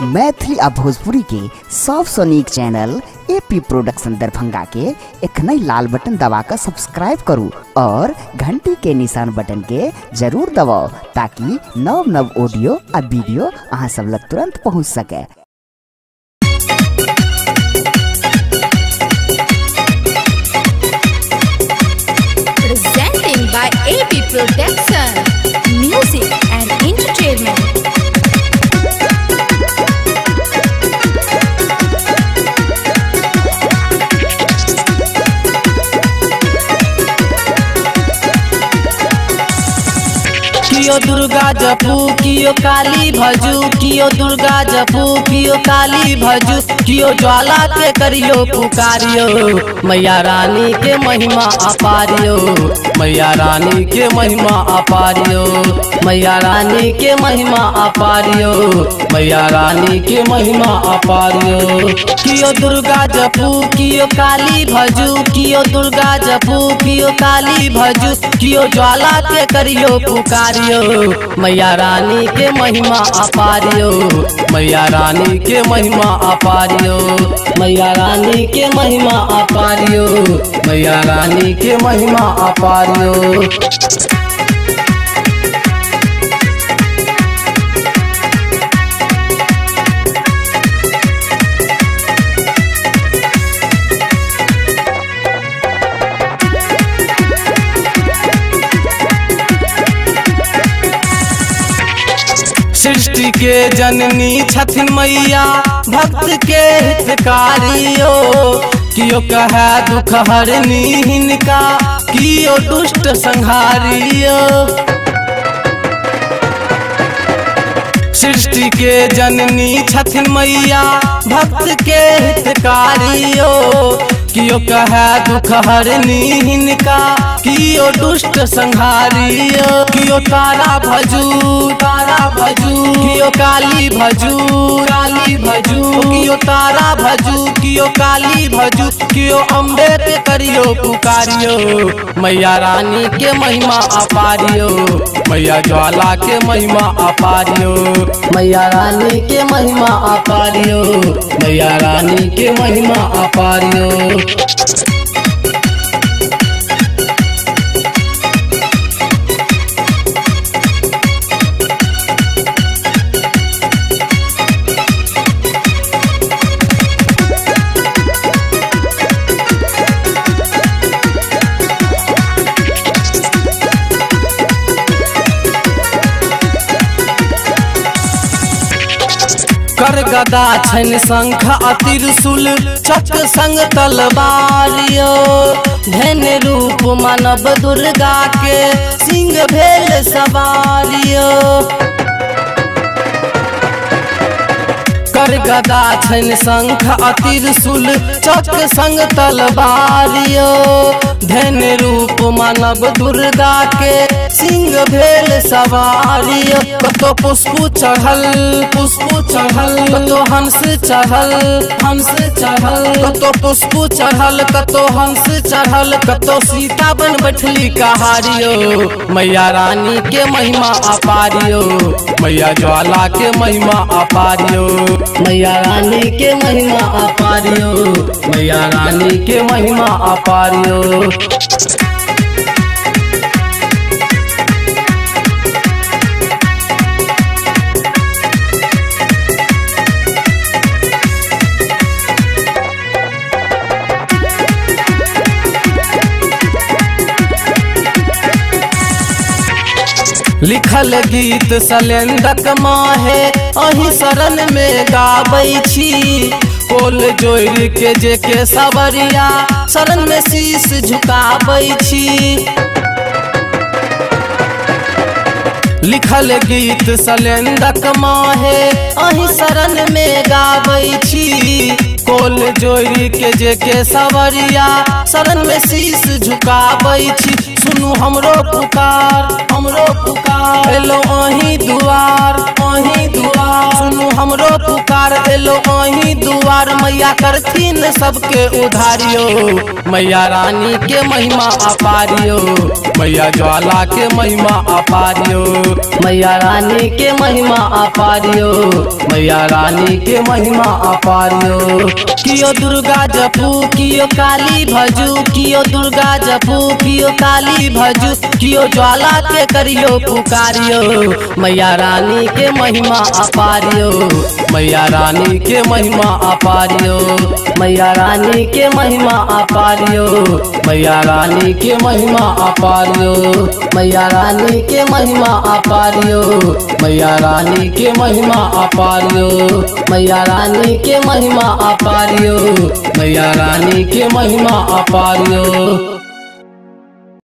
मैथिली आ भोजपुरी के सबसे नीक चैनल एपी प्रोडक्शन दरभंगा के एखनई लाल बटन दबाकर सब्सक्राइब करू और घंटी के निशान बटन के जरूर दबाओ ताकि नव नव ऑडियो आ वीडियो अहाँ सब लग तुरंत पहुंच सके। Presenting by AP Production, Music and Entertainment. कियो दुर्गा जपू कियो काली भजू, कियो दुर्गा जपू कियो काली भजू, कियो ज्वाला के करियो पुकारियो, मैया रानी के महिमा अपारियो, मैया रानी के महिमा अपारियो, मैया रानी के महिमा अपारियो, मैया रानी के महिमा अपारियो। कियो दुर्गा जपू कियो काली भजू, कियो दुर्गा जपू कियो काली भजू, कियो ज्वाला के करियो पुकारियो, मैया रानी के महिमा अपारियो, मैया रानी के महिमा अपारियो, मैया रानी के महिमा अपारियो, मैया रानी के महिमा अपारियो। सृष्टि के जननी छथिन मैया भक्त के हितकारियो, कियो कहे दुख हरनी हिनका, कियो दुष्ट संहारियो। सृष्टि के जननी छथिन मैया भक्त के हितकारियो, कियो कहे दुख हरनी हिनका, कियो दुष्ट संहारियो। कियो तारा भजू तारा भजू, कियो काली भजू काली भजू, कियो तारा भजू कियो काली भजू, कियो अम्बे के करियो पुकारियो, मैया रानी के महिमा अपारियो, मैया ज्वाला के महिमा अपारियो, मैया रानी के महिमा अपारियो, मैया रानी के महिमा अपारियो। कर गदा छन शंख अतिरसुल चक्र संग तलवारियो, धन रूप मानव दुर्गा के सिंह भेल सवारियो। कर गदा छन शंख अतिरसुल चक्र संग तलवारियो, धन रूप मानव दुर्गा के सिंह भेल सवारियो। कतो पुष्प चढ़ल कतो हंस चढ़ल कतो पुष्प चढ़ल कतो हंस चढ़ल, कतो सीता बन बैठली कहारियो, मैया रानी के महिमा अपारियो, मैया ज्वाला के महिमा अपारियो, मैया रानी के महिमा अपारियो, मैया रानी के महिमा अपारियो। लिखल गीत सलेंदक माहे अही शरण में गाबै छी, कोल जोड़ के जे के सवरिया शरण में शीश झुकाबै छी। लिखल गीत सलेंदक माहे अही शरण में गाबै छी, कोल जोड़ के जे के सवरिया शरण में शीश झुकाबै छी। सुनू हमरो पुकार एलो अही दुआर, सुनू हमरो पुकार एलो अही दुआर, मैया करथिन सबके उधारियो, मैया रानी के महिमा अपारियो, मैया ज्वाला के महिमा अपारियो, मैया रानी के महिमा अपारियो, मैया रानी के महिमा अपारियो। कियो दुर्गा जपू कियो काली भजू, कियो दुर्गा जपू कियो काली भजू, कियो ज्वाला के करियो पुकारियो। मैया रानी के महिमा अपारियो, मैया रानी के महिमा अपारियो, मैया रानी के महिमा अपारियो, मैया रानी के महिमा अपारियो, मैया रानी के महिमा अपारियो, मैया रानी के महिमा अपारियो, मैया रानी के महिमा अपारियो, मैया रानी के महिमा अपारियो।